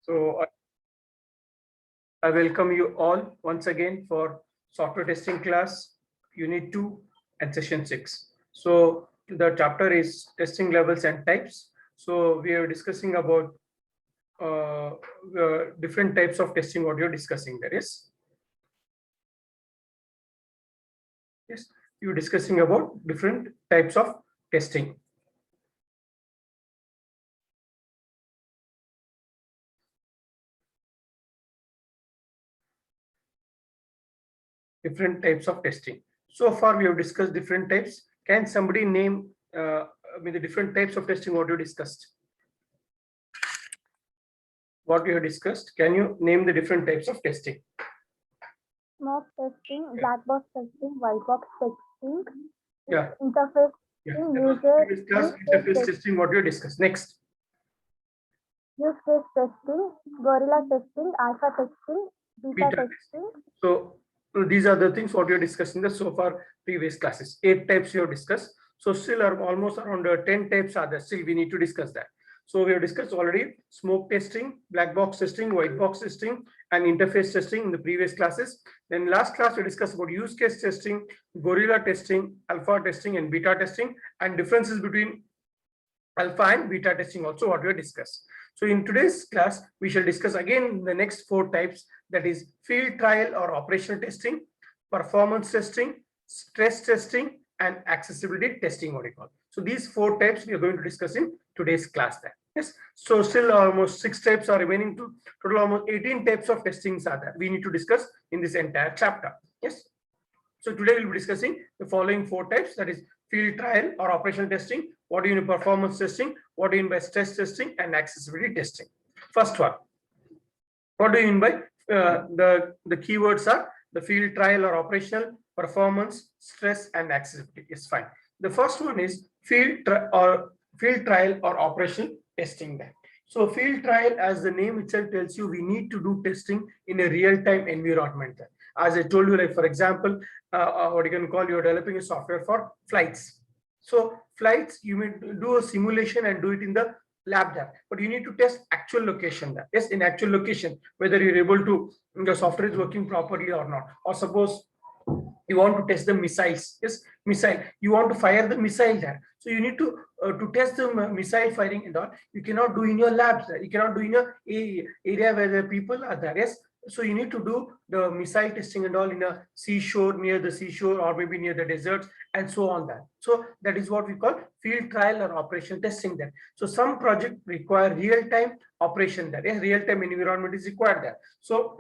So I welcome you all once again for software testing class, Unit 2 and Session 6. So the chapter is testing levels and types. So we are discussing about different types of testing. What you're discussing there is, yes, you're discussing about different types of testing. Different types of testing. So far we have discussed different types. Can somebody name the different types of testing what you discussed? What we have discussed, can you name the different types of testing? Smoke testing, black box testing, white box testing, Yeah. interface testing, interface testing, what you discussed. Next. Use case testing, gorilla testing, alpha testing, beta testing. So these are the things what you're discussing the so far previous classes. 8 types you have discussed. So still are almost around 10 types are there. Still we need to discuss that. So we have discussed already smoke testing, black box testing, white box testing, and interface testing in the previous classes. Then last class we discussed about use case testing, gorilla testing, alpha testing, and beta testing, and differences between alpha and beta testing also what we have discussed. So in today's class, we shall discuss again the next 4 types, that is field trial or operational testing, performance testing, stress testing, and accessibility testing, what we call. So these 4 types we are going to discuss in today's class then. Yes. So still almost 6 types are remaining, to total almost 18 types of testings are there. We need to discuss in this entire chapter. Yes. So today we'll be discussing the following 4 types, that is field trial or operational testing, what do you mean by performance testing, what do you mean by stress testing, and accessibility testing. First one, what do you mean by the keywords are the field trial or operational, performance, stress, and accessibility. Is fine. The first one is field trial or operational testing. Then, so field trial, as the name itself tells you, we need to do testing in a real-time environment. As I told you, like for example, what you can call, you're developing a software for flights. So flights, you may do a simulation and do it in the lab there, but you need to test actual location there. Yes, in actual location, whether you're able to, your software is working properly or not. Or suppose you want to test the missiles. Yes, missile, you want to fire the missile there, so you need to test the missile firing and all. You cannot do in your labs there. You cannot do in a area where the people are there. Yes, so you need to do the missile testing and all in a seashore, near the seashore, or maybe near the deserts, and so on that. So that is what we call field trial or operation testing there. So some project require real-time operation there. Yes, real-time environment is required there. So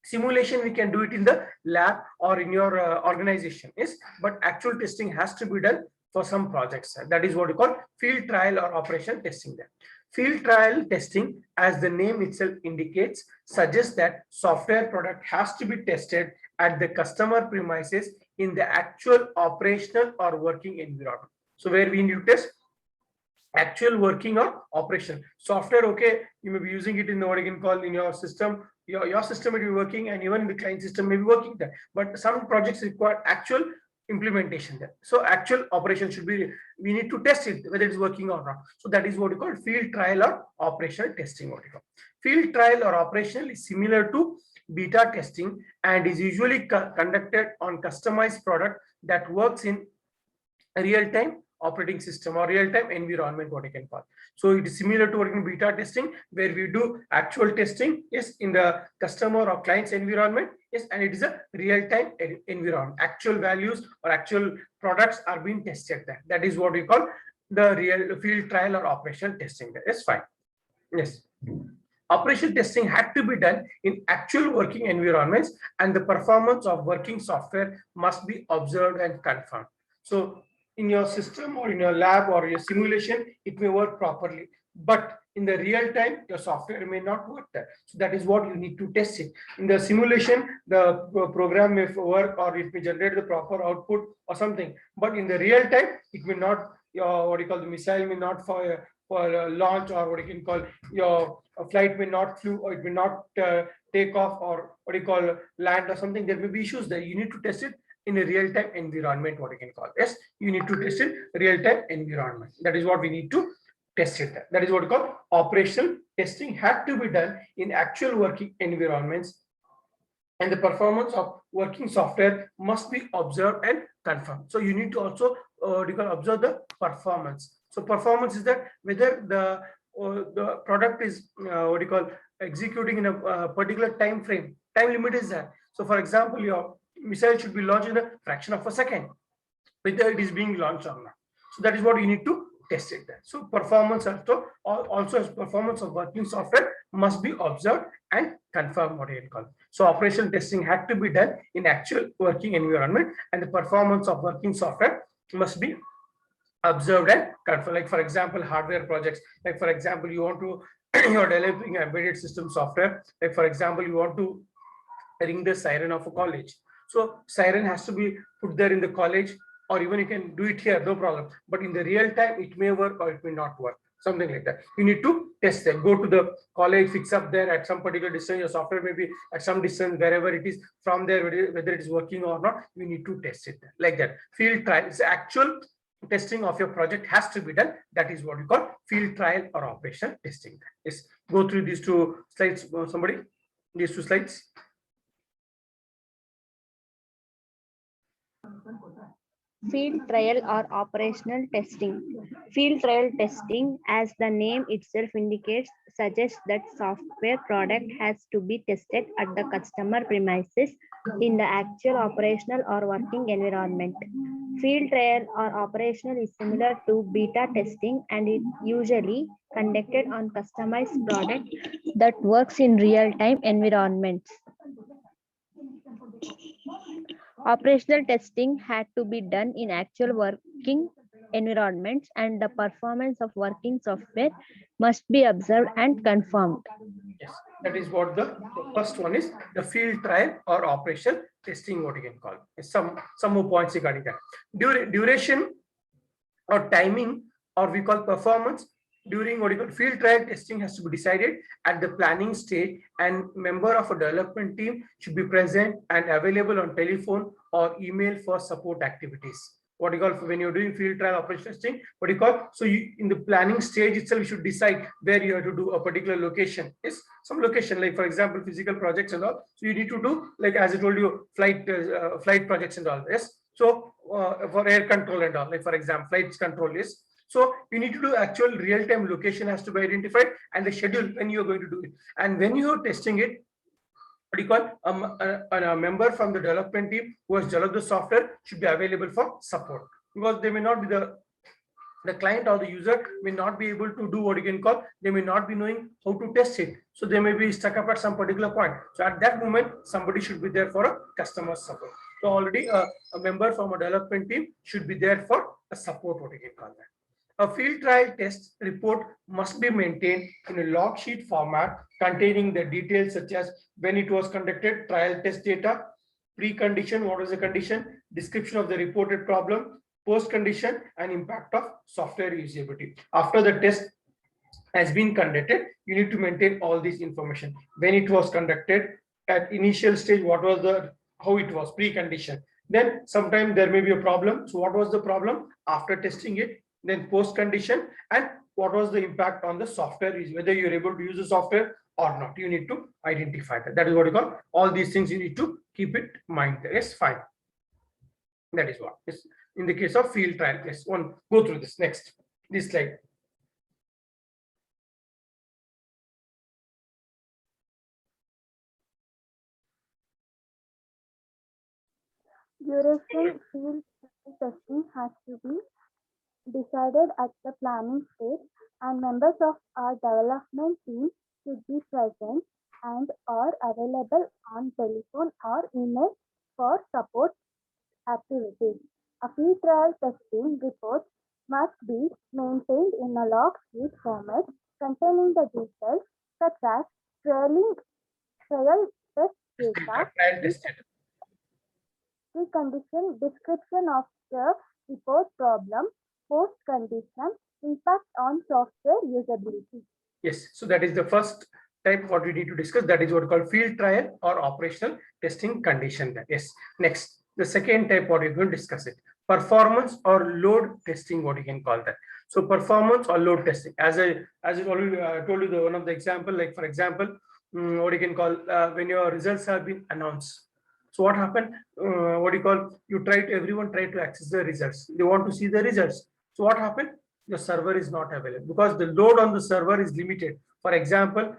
simulation we can do it in the lab or in your organization. Yes, but actual testing has to be done for some projects. That is what we call field trial or operation testing there. Field trial testing, as the name itself indicates, suggests that software product has to be tested at the customer premises in the actual operational or working environment. So where we need to test actual working or operation software. Okay, you may be using it in the, what you can call, in your system. Your system will be working, and even the client system may be working there. But some projects require actual implementation there. So actual operation should be, we need to test it whether it's working or not. So that is what we call field trial or operational testing. What we call field trial or operational is similar to beta testing and is usually conducted on customized product that works in real-time operating system or real-time environment, what I can call. So it is similar to working beta testing, where we do actual testing, yes, in the customer or client's environment, yes, and it is a real-time environment. Actual values or actual products are being tested there. That is what we call the real field trial or operational testing there. Yes, fine. Yes. Operational testing had to be done in actual working environments, and the performance of working software must be observed and confirmed. So in your system or in your lab or your simulation, it may work properly, but in the real time, your software may not work there. So that is what you need to test it. In the simulation, the program may work or it may generate the proper output or something, but in the real time, it may not, your, what you call, the missile may not fire for launch, or what you can call, your flight may not flew, or it may not take off, or what you call land or something. There may be issues there. You need to test it in a real-time environment, what you can call. Yes, you need to test in real-time environment. That is what we need to test it. That is what we call operational testing had to be done in actual working environments, and the performance of working software must be observed and confirmed. So you need to also observe the performance. So performance is that whether the product is executing in a particular time frame. Time limit is that. So for example, your missile should be launched in a fraction of a second, whether it is being launched or not. So that is what you need to test it there. So performance also as performance of working software must be observed and confirmed, what you call. So operational testing had to be done in actual working environment, and the performance of working software must be observed and confirmed. Like for example, hardware projects. Like for example, you want to you're developing embedded system software. Like for example, you want to ring the siren of a college. So siren has to be put there in the college, or even you can do it here, no problem. But in the real time, it may work or it may not work, something like that. You need to test it. Go to the college, fix up there at some particular distance. Your software may be at some distance, wherever it is. From there, whether it is working or not, you need to test it like that. Field trial is actual testing of your project has to be done. That is what we call field trial or operational testing. Yes, go through these two slides. Somebody, these two slides. Field trial or operational testing. Field trial testing, as the name itself indicates, suggests that software product has to be tested at the customer premises in the actual operational or working environment. Field trial or operational is similar to beta testing, and it usually conducted on customized product that works in real-time environments. Operational testing had to be done in actual working environments, and the performance of working software must be observed and confirmed. Yes, that is what the first one is, the field trial or operational testing, what you can call. Some more points regarding that. Duration or timing, or we call performance, during what you call field trial testing has to be decided at the planning stage, and member of a development team should be present and available on telephone or email for support activities. What you call, when you're doing field trial operation testing, what you call, so you in the planning stage itself, you should decide where you have to do a particular location. Is some location, like for example, physical projects and all. So you need to do, like as I told you, flight projects and all. Yes. So for air control and all, like for example, flights control is. So you need to do actual real-time location has to be identified, and the schedule when you are going to do it. And when you are testing it, what you call a member from the development team who has developed the software should be available for support, because they may not be the client or the user may not be able to do what you can call, they may not be knowing how to test it. So they may be stuck up at some particular point. So at that moment, somebody should be there for a customer support. So already a member from a development team should be there for a support, what you can call that. A field trial test report must be maintained in a log sheet format containing the details such as when it was conducted, trial test data, precondition, what was the condition, description of the reported problem, post condition, and impact of software usability. After the test has been conducted, you need to maintain all this information. When it was conducted, at initial stage, what was how it was, precondition. Then sometime there may be a problem. So what was the problem after testing it? Then post condition, and what was the impact on the software, is whether you're able to use the software or not. You need to identify that. That is what you call, all these things you need to keep it in mind. Yes, fine. That is what is in the case of field trial. Yes, one go through this next, this slide. Duration field testing has to be decided at the planning stage, and members of our development team should be present and are available on telephone or email for support activities. A field trial testing report must be maintained in a log sheet format containing the details such as trial test data, precondition, description of the report problem, post condition, impact on software usability. Yes, so that is the first type what we need to discuss. That is what we call field trial or operational testing condition. Yes, next, the second type what we're going to discuss it, performance or load testing, what you can call that. So performance or load testing, as I already told you, the one of the example, like for example, what you can call when your results have been announced. So what happened? What do you call? Everyone tried to access the results. They want to see the results. So what happened? Your server is not available because the load on the server is limited. For example,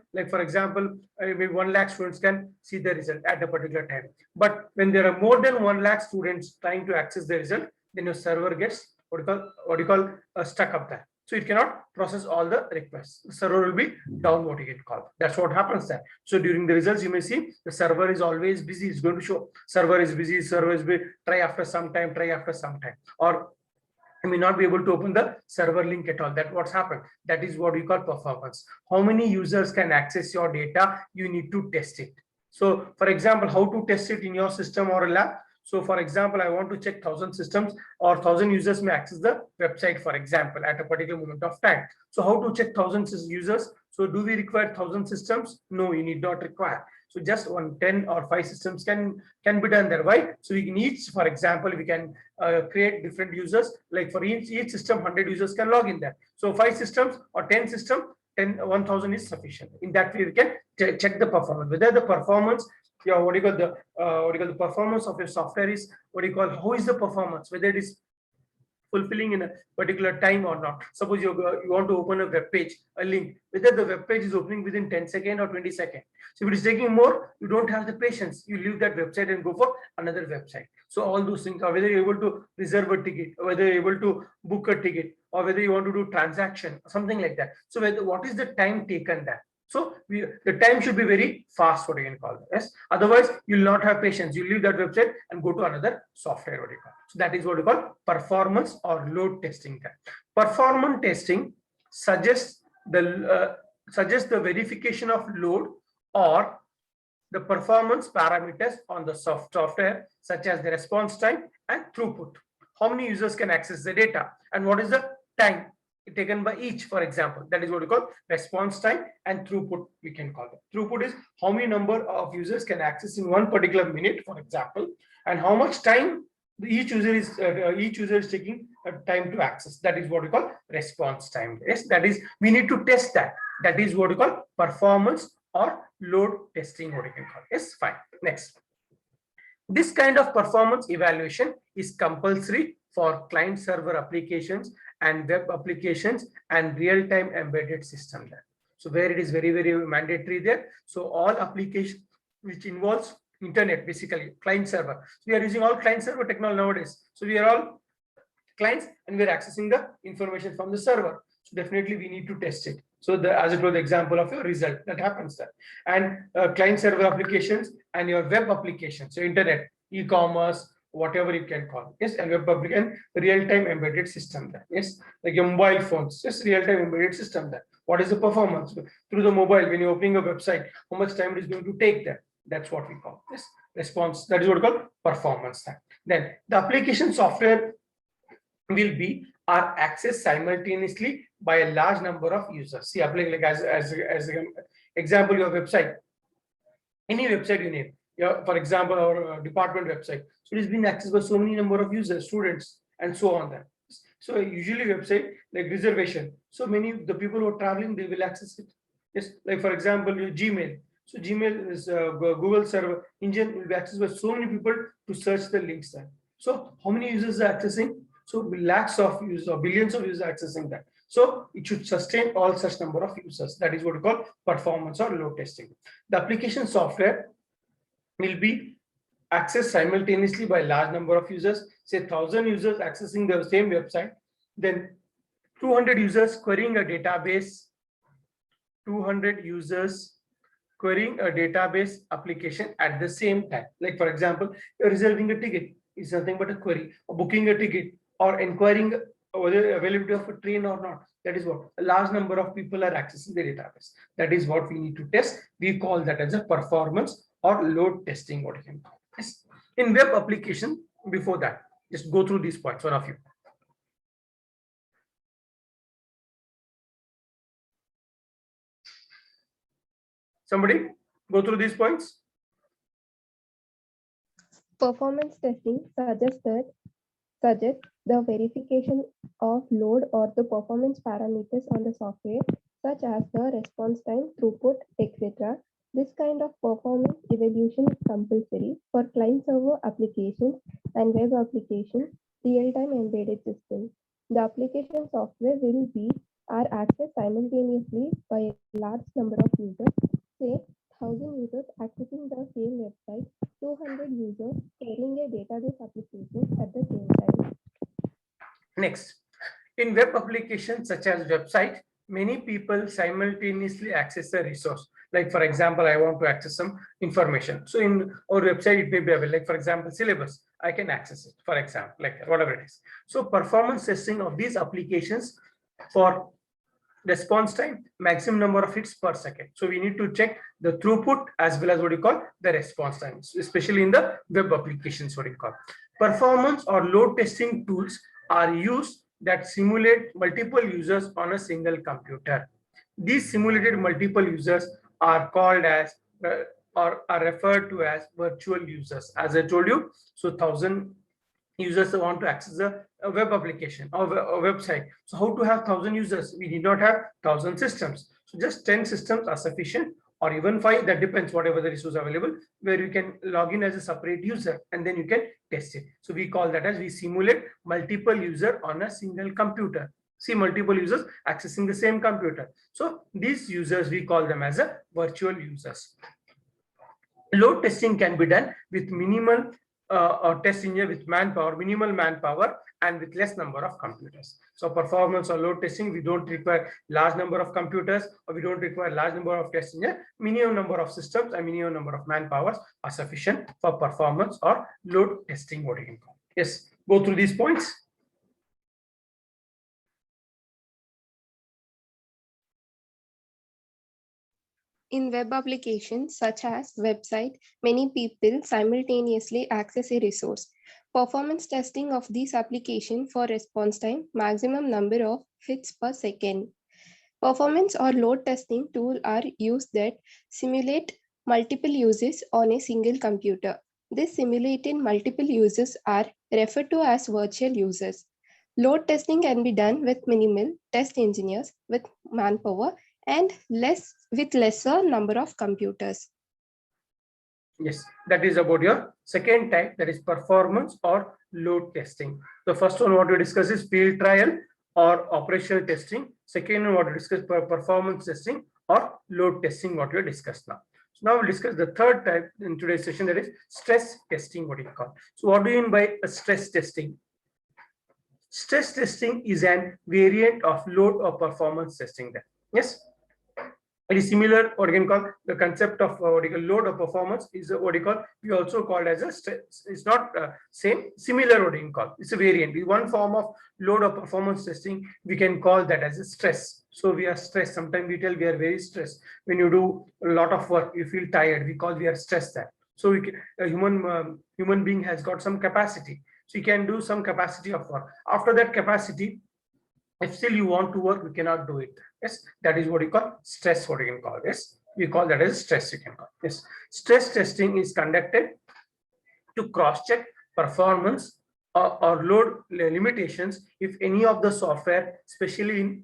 maybe 1 lakh students can see the result at a particular time. But when there are more than 1 lakh students trying to access the result, then your server gets what you call stuck up there. So it cannot process all the requests. The server will be down, what you can call. That's what happens there. So during the results, you may see the server is always busy. It's going to show server is busy, server is busy, try after some time, or I may not be able to open the server link at all. That's what's happened. That is what we call performance. How many users can access your data? You need to test it. So for example, how to test it in your system or a lab? So for example, I want to check 1,000 systems or 1,000 users may access the website, for example, at a particular moment of time. So how to check 1,000 users? So do we require 1,000 systems? No, you need not require. So just 10 or 5 systems can be done there. Why? So we can each, for example, we can create different users. Like for each system, 100 users can log in there. So 5 systems or 10 systems, 1,000 is sufficient. In that way, we can check the performance. Whether the performance, the performance of your software is how is the performance? Whether it is fulfilling in a particular time or not. Suppose you want to open a web page, a link, whether the web page is opening within 10 seconds or 20 seconds. So if it is taking more, you don't have the patience. You leave that website and go for another website. So all those things, or whether you're able to reserve a ticket, or whether you're able to book a ticket, or whether you want to do transaction, something like that. So what is the time taken there? So the time should be very fast, what you can call it. Yes. Otherwise, you'll not have patience. You leave that website and go to another software, what you call. So that is what you call performance or load testing. Performance testing suggests the verification of load or the performance parameters on the software, such as the response time and throughput. How many users can access the data, and what is the time taken by each, for example. That is what we call response time and throughput, we can call it. Throughput is how many number of users can access in one particular minute, for example, and how much time each user is taking time to access. That is what we call response time. Yes, that is, we need to test that. That is what we call performance or load testing, what you can call. Yes, fine. Next. This kind of performance evaluation is compulsory for client server applications and web applications and real-time embedded system there. So where it is very, very mandatory there. So all applications which involves internet, basically client server. So we are using all client server technology nowadays. So we are all clients and we are accessing the information from the server. So definitely we need to test it. So as it was the example of your result that happens there. And client server applications and your web applications, so internet, e-commerce, whatever you can call. Yes, and web application, real-time embedded system there. Yes, like your mobile phones, just real-time embedded system there. What is the performance through the mobile when you're opening a website? How much time it is going to take there? That's what we call this response. That is what we call performance there. Then the application software will be are accessed simultaneously by a large number of users. See, like as an example, your website, any website you name, for example, our department website. So it is being accessed by so many number of users, students, and so on. That. So usually website like reservation. So many the people who are traveling, they will access it. Yes, like for example, your Gmail. So Gmail is Google server engine will be accessed by so many people to search the links there. So how many users are accessing? So lakhs of users or billions of users accessing that. So it should sustain all such number of users. That is what we call performance or load testing. The application software will be accessed simultaneously by a large number of users. Say 1,000 users accessing the same website, then 200 users querying a database, 200 users querying a database application at the same time. Like for example, you're reserving a ticket is nothing but a query, or booking a ticket, or inquiring whether availability of a train or not. That is what a large number of people are accessing the database. That is what we need to test. We call that as a performance or load testing, what you can call. Yes. In web application, before that, just go through these points, one of you. Somebody go through these points. Performance testing suggests The verification of load or the performance parameters on the software, such as the response time, throughput, etc. This kind of performance evaluation is compulsory for client-server applications and web applications, real-time embedded systems. The application software will be are accessed simultaneously by a large number of users, say 1,000 users accessing the same website, 200 users scaling a database application at the same time. Next, in web applications such as website, many people simultaneously access a resource. Like for example, I want to access some information. So in our website, it may be available. Like for example, syllabus, I can access it, for example, like whatever it is. So performance testing of these applications for response time, maximum number of hits per second. So we need to check the throughput as well as what you call the response times, especially in the web applications, what you call. Performance or load testing tools are used that simulate multiple users on a single computer. These simulated multiple users are called as or are referred to as virtual users. As I told you, so 1,000 users want to access a web application or a website. So how to have 1,000 users? We need not have 1,000 systems. So just 10 systems are sufficient, or even 5, that depends, whatever the resource available, where you can log in as a separate user and then you can test it. So we call that as we simulate multiple user on a single computer. See, multiple users accessing the same computer. So these users, we call them as a virtual users. Load testing can be done with minimal or test engineer with manpower, minimal manpower, and with less number of computers. So performance or load testing, we don't require large number of computers, or we don't require large number of test engineer. Minimum number of systems and minimum number of manpowers are sufficient for performance or load testing. What you can call. Yes, go through these points. In web applications such as website, many people simultaneously access a resource. Performance testing of these applications for response time, maximum number of hits per second. Performance or load testing tools are used that simulate multiple uses on a single computer. These simulated multiple users are referred to as virtual users. Load testing can be done with minimal test engineers with manpower and with lesser number of computers. Yes, that is about your second type, that is performance or load testing. The first one what we discuss is field trial or operational testing. Second one what we discuss performance testing or load testing, what we discussed now. So now we'll discuss the third type in today's session, that is stress testing, what you call. So what do you mean by a stress testing? Stress testing is an variant of load or performance testing there. Yes. It is similar, what you can call the concept of what you call load or performance is what you call, we also call as a stress. It's not same, similar what you can call. It's a variant. One form of load or performance testing, we can call that as a stress. So we are stressed. Sometimes we tell we are very stressed. When you do a lot of work, you feel tired. We call we are stressed that. So we can, a human being has got some capacity. So you can do some capacity of work. After that capacity, if still you want to work, we cannot do it. Yes, that is what you call stress, what you can call. Yes, we call that as stress, you can call. Yes, stress testing is conducted to cross-check performance or load limitations if any of the software, especially in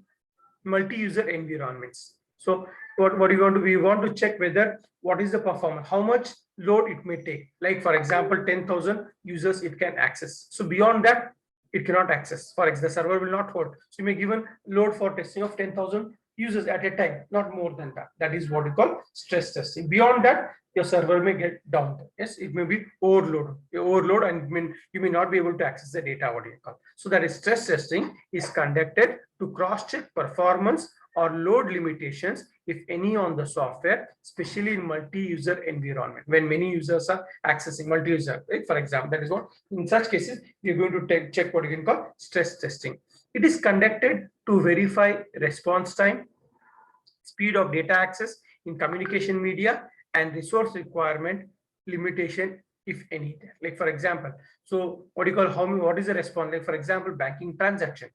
multi-user environments. So what you want to, we want to check whether what is the performance, how much load it may take. Like for example, 10,000 users it can access. So beyond that, it cannot access. For example, the server will not hold. So you may give a load for testing of 10,000 users at a time, not more than that. That is what we call stress testing. Beyond that, your server may get down. Yes, it may be overload, and you may not be able to access the data, what you call. So that is stress testing is conducted to cross-check performance or load limitations, if any, on the software, especially in multi-user environment, when many users are accessing multi-user. Right? For example, that is what, in such cases, we are going to check what you can call stress testing. It is conducted to verify response time, speed of data access in communication media, and resource requirement limitation, if any. Like for example, so what do you call, what is the response? Like for example, banking transaction,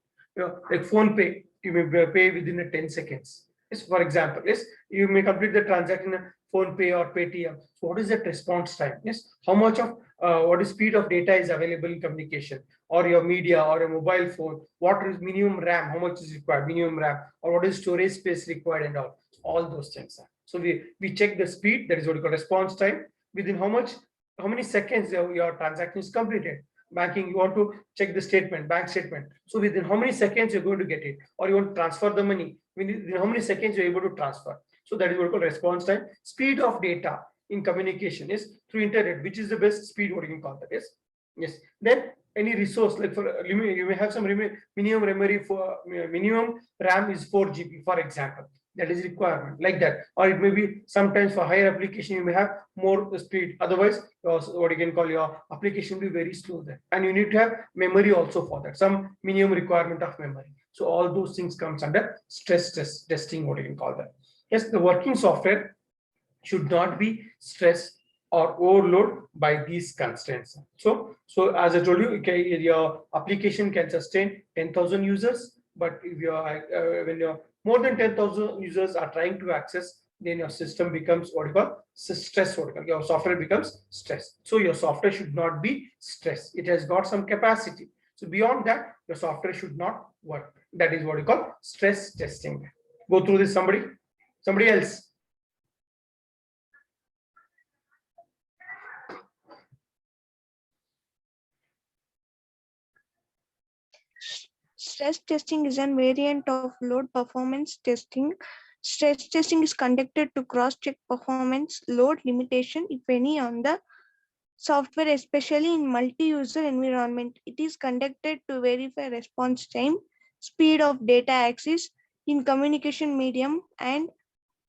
like phone pay, you may pay within 10 seconds. Yes, for example, yes, you may complete the transaction in PhonePe or Paytm. So what is that response time? Yes, how much of what is speed of data is available in communication, or your media or a mobile phone? What is minimum RAM? How much is required? Minimum RAM, or what is storage space required, and all those things. So we check the speed. That is what we call response time. Within how many seconds your transaction is completed. Banking, you want to check the statement, bank statement. So within how many seconds you're going to get it, or you want to transfer the money, within how many seconds you're able to transfer. So that is what we call response time. Speed of data in communication is through internet, which is the best speed, what you can call that. Yes. Then any resource, like for you may have some minimum memory for minimum RAM is 4 GB, for example. That is requirement, like that. Or it may be sometimes for higher application you may have more speed, otherwise what you can call your application will be very slow there, and you need to have memory also for that, some minimum requirement of memory. So all those things comes under stress testing, what you can call that. Yes, the working software should not be stressed or overload by these constraints. So as I told you, okay, your application can sustain 10,000 users, but if you're when you're more than 10,000 users are trying to access, then your system becomes what you call stress. Your software becomes stress. So your software should not be stressed. It has got some capacity. So beyond that, your software should not work. That is what you call stress testing. Go through this, somebody else. Stress testing is a variant of load performance testing. Stress testing is conducted to cross-check performance load limitation, if any, on the software, especially in multi-user environment. It is conducted to verify response time, speed of data access in communication medium, and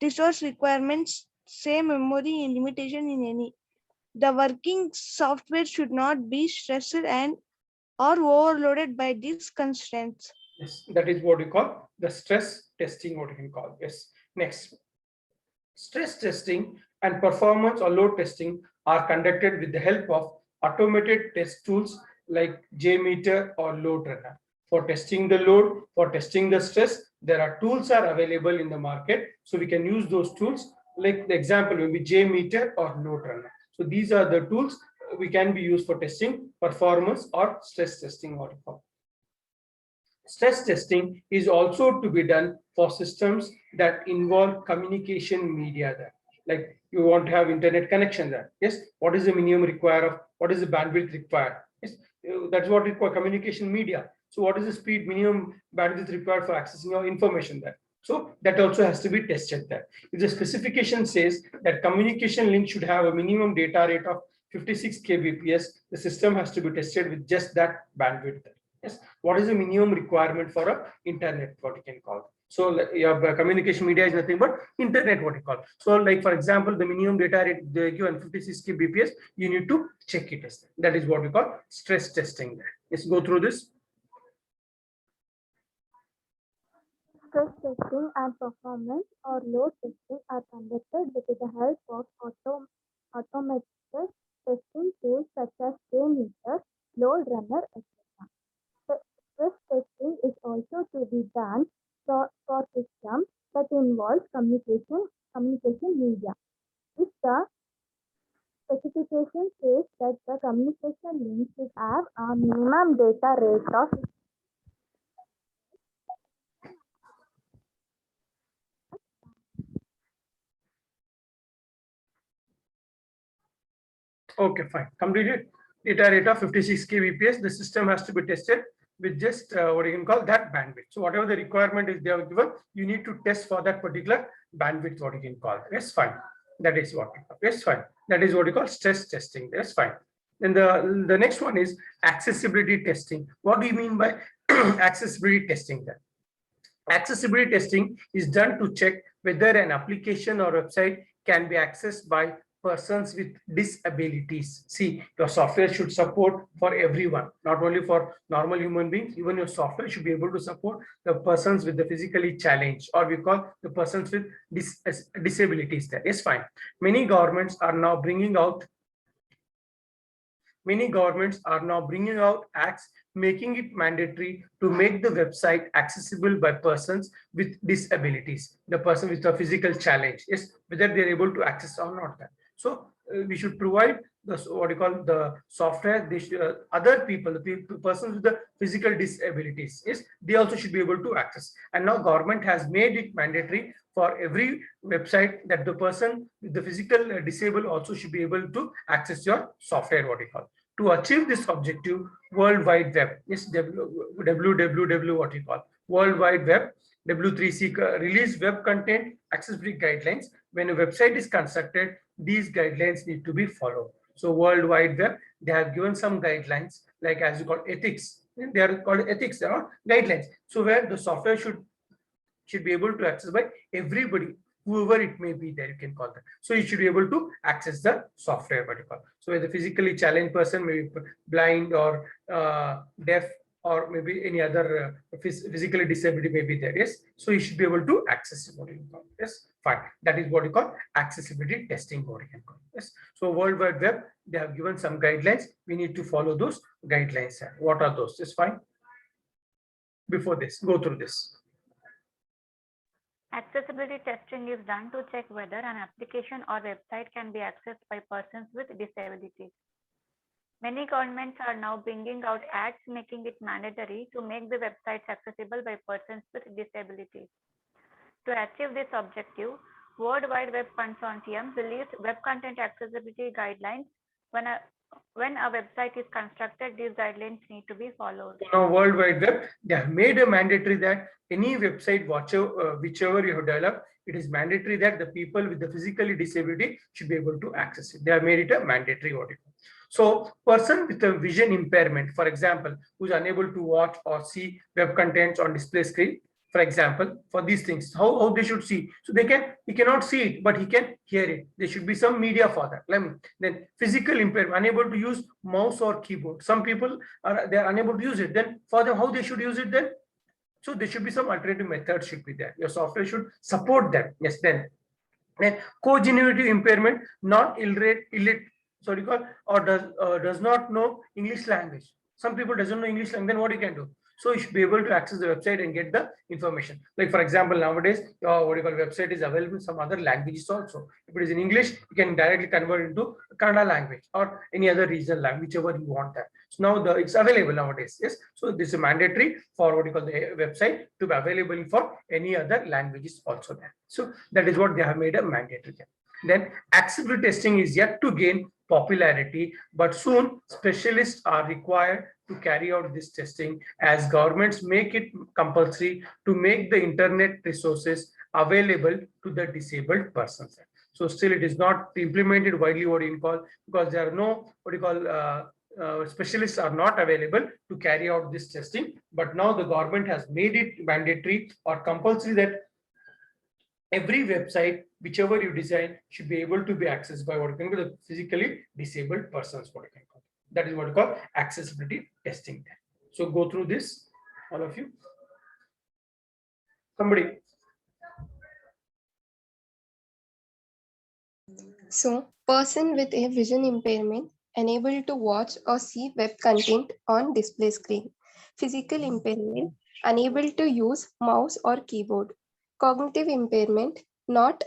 resource requirements, say memory and limitation in any. The working software should not be stressed and or overloaded by these constraints. Yes, that is what we call the stress testing, what you can call. Yes. Next, stress testing and performance or load testing are conducted with the help of automated test tools like JMeter or Load Runner. For testing the load, for testing the stress, there are tools are available in the market. So we can use those tools, like the example will be JMeter or Load Runner. So these are the tools we can be used for testing performance or stress testing, what you call. Stress testing is also to be done for systems that involve communication media there. Like you want to have internet connection there. Yes. What is the minimum required of, what is the bandwidth required? Yes. That's what we call communication media. So what is the speed minimum bandwidth required for accessing your information there? So that also has to be tested there. If the specification says that communication link should have a minimum data rate of 56 kbps, the system has to be tested with just that bandwidth there. Yes. What is the minimum requirement for a internet, what you can call? So your communication media is nothing but internet, what you call. So like for example, the minimum data rate they give 56 kbps, you need to check it as that is what we call stress testing there. Let's go through this. Stress testing and performance or load testing are conducted with the help of automated testing tools such as JMeter, Load Runner, etc. Stress testing is also to be done for systems that involve communication media. If the specification says that the communication link should have a minimum data rate of Okay, fine. Completed. Data rate of 56 kbps. The system has to be tested with just what you can call that bandwidth. So whatever the requirement is they have given, you need to test for that particular bandwidth, what you can call. Yes, fine. That is what. Yes, fine. That is what you call stress testing. That's fine. Then the next one is accessibility testing. What do you mean by accessibility testing then? Accessibility testing is done to check whether an application or website can be accessed by persons with disabilities. See, your software should support for everyone, not only for normal human beings. Even your software should be able to support the persons with the physically challenged, or we call the persons with disabilities there. Yes, fine. Many governments are now bringing out Many governments are now bringing out acts making it mandatory to make the website accessible by persons with disabilities, the person with a physical challenge, yes, whether they're able to access or not. So we should provide the what you call the software. They should, other people, the people, persons with the physical disabilities, yes, they also should be able to access. And now government has made it mandatory for every website that the person with the physical disabled also should be able to access your software, what you call. To achieve this objective, World Wide Web, yes, WWW, what you call World Wide Web, W3C release web content accessibility guidelines. When a website is constructed, these guidelines need to be followed. So World Wide Web, they have given some guidelines, like as you call ethics. They are called ethics, they are guidelines. So where the software should be able to access by everybody, whoever it may be there, you can call that. So you should be able to access the software, what you call. So whether physically challenged person, maybe blind or deaf, or maybe any other physically disability may be there, yes. So you should be able to access what you call, yes, fine. That is what you call accessibility testing, what you can call, yes. So World Wide Web, they have given some guidelines. We need to follow those guidelines. What are those? Just fine. Before this, go through this. Accessibility testing is done to check whether an application or website can be accessed by persons with disabilities. Many governments are now bringing out acts making it mandatory to make the websites accessible by persons with disabilities. To achieve this objective, World Wide Web Consortium released web content accessibility guidelines. When a website is constructed, these guidelines need to be followed. Now, World Wide Web, they have made a mandatory that any website, whichever you have developed, it is mandatory that the people with the physically disability should be able to access it. They have made it a mandatory article. So, person with a vision impairment, for example, who is unable to watch or see web contents on display screen, for example, for these things, how they should see. So he cannot see it, but he can hear it. There should be some media for that. Then physical impairment, unable to use mouse or keyboard. Some people they are unable to use it. Then for them, how they should use it then? So there should be some alternative method should be there. Your software should support them. Yes, then cognitive impairment, not illiterate, or does not know English language. Some people doesn't know English language. Then what you can do? So you should be able to access the website and get the information. Like for example, nowadays, website is available in some other languages also. If it is in English, you can directly convert into Kannada language or any other regional language, whichever you want that. So now it's available nowadays. Yes. So this is mandatory for the website to be available for any other languages also there. So that is what they have made a mandatory. Then accessibility testing is yet to gain popularity, but soon specialists are required to carry out this testing as governments make it compulsory to make the internet resources available to the disabled persons. So still it is not implemented widely, because there are no specialists are not available to carry out this testing. But now the government has made it mandatory or compulsory that every website, whichever you design, should be able to be accessed by the physically disabled persons. That is what we call accessibility testing. So go through this, all of you. Somebody. So, person with a vision impairment unable to watch or see web content on display screen. Physical impairment, unable to use mouse or keyboard. Cognitive impairment, not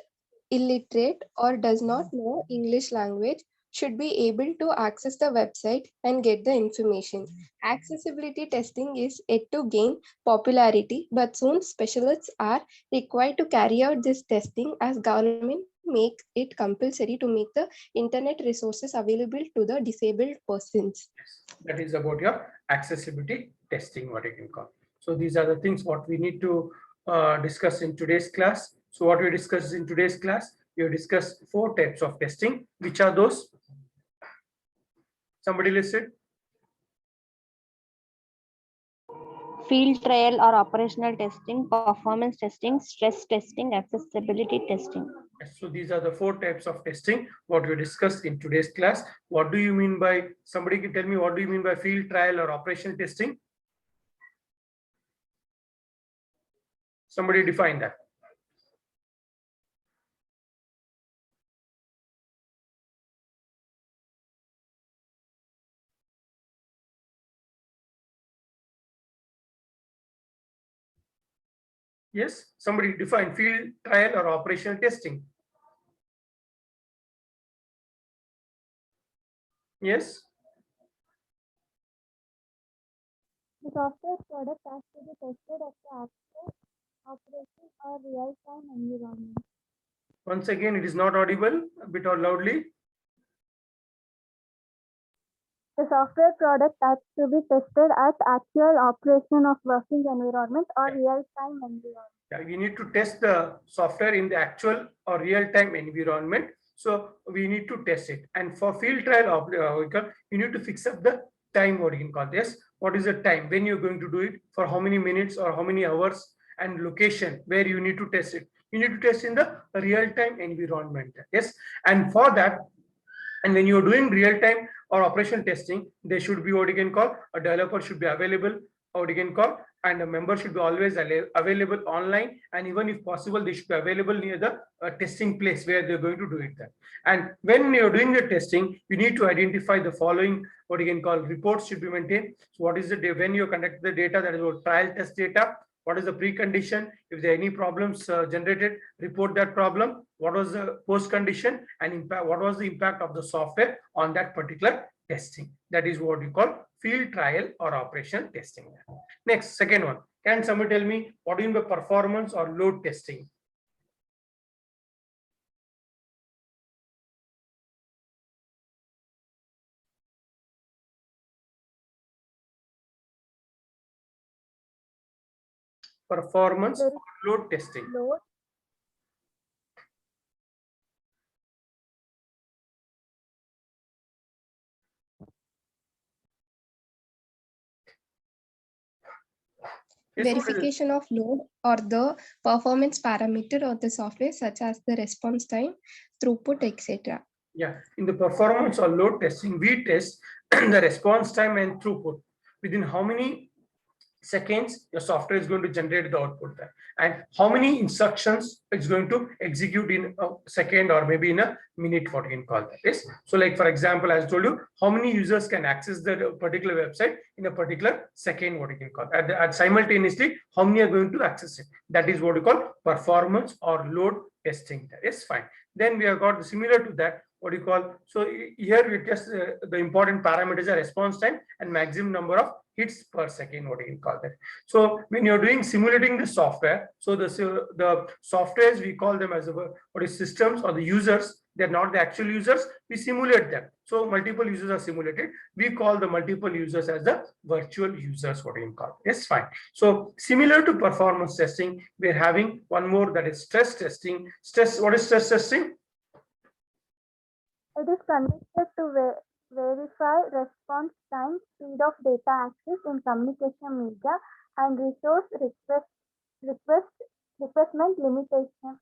illiterate or does not know English language, should be able to access the website and get the information. Accessibility testing is yet to gain popularity, but soon specialists are required to carry out this testing as government make it compulsory to make the internet resources available to the disabled persons. That is about your accessibility testing, what you can call. So these are the things what we need to discuss in today's class. So what we discussed in today's class, we discussed 4 types of testing. Which are those? Somebody listed? Field trial or operational testing, performance testing, stress testing, accessibility testing. So these are the 4 types of testing what we discussed in today's class. What do you mean by, somebody can tell me what do you mean by field trial or operational testing? Somebody define that. Yes, somebody define field trial or operational testing. Yes. The software product has to be tested at the actual operation or real-time environment. Once again, it is not audible. A bit or loudly. The software product has to be tested at actual operation of working environment or real-time environment. Yeah, we need to test the software in the actual or real-time environment. So we need to test it. And for field trial, you need to fix up the time, what you can call this. What is the time when you're going to do it, for how many minutes or how many hours, and location where you need to test it. You need to test in the real-time environment. Yes, and for that, and when you're doing real-time or operation testing, there should be what you can call a developer should be available, or what you can call, and a member should be always available online, and even if possible, they should be available near the testing place where they're going to do it then. And when you're doing the testing, you need to identify the following, what you can call, reports should be maintained. So what is the when you conduct the data, that is what trial test data. What is the precondition? If there are any problems generated, report that problem. What was the post condition, and impact? What was the impact of the software on that particular testing? That is what you call field trial or operational testing. Next, second one. Can somebody tell me what do you mean by performance or load testing? Performance or load testing. Load. Yes, what is it? Verification of load or the performance parameter of the software, such as the response time, throughput, etc. Yeah, in the performance or load testing, we test the response time and throughput. Within how many seconds your software is going to generate the output there, and how many instructions it's going to execute in a second or maybe in a minute, what you can call that. Yes, so like for example, as I told you, how many users can access the particular website in a particular second, what you can call at simultaneously, how many are going to access it. That is what you call performance or load testing. That is fine. Then we have got similar to that, what you call, so here we test the important parameters are response time and maximum number of hits per second, what you can call that. So when you're doing simulating the software, so the softwares, we call them as what is systems or the users. They're not the actual users, we simulate them. So multiple users are simulated, we call the multiple users as the virtual users, what you can call. Yes, fine. So similar to performance testing, we're having one more, that is stress testing. What is stress testing? It is conducted to verify response time, speed of data access in communication media, and resource requestment limitation.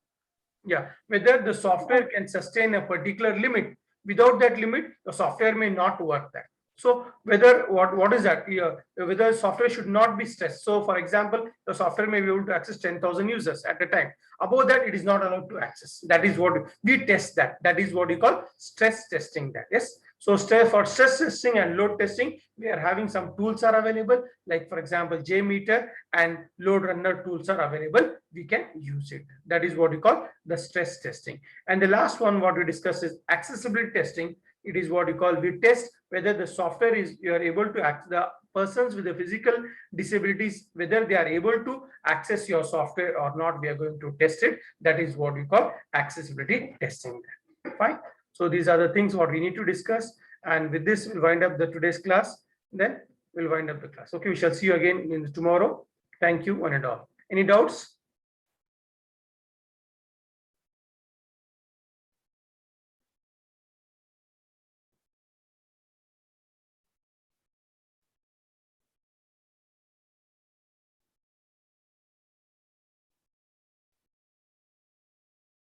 Yeah, whether the software can sustain a particular limit. Without that limit, the software may not work that. So whether what is that? Whether software should not be stressed. So for example, the software may be able to access 10,000 users at a time. Above that, it is not allowed to access. That is what we test that. That is what you call stress testing that. Yes. So for stress testing and load testing, we are having some tools are available, like for example, JMeter and load runner tools are available. We can use it. That is what we call the stress testing. And the last one, what we discuss is accessibility testing. It is what you call, we test whether the software is, you are able to access the persons with the physical disabilities, whether they are able to access your software or not. We are going to test it. That is what we call accessibility testing. Fine. So these are the things what we need to discuss. And with this, we'll wind up the today's class. Then we'll wind up the class. Okay, we shall see you again in tomorrow. Thank you, one and all. Any doubts?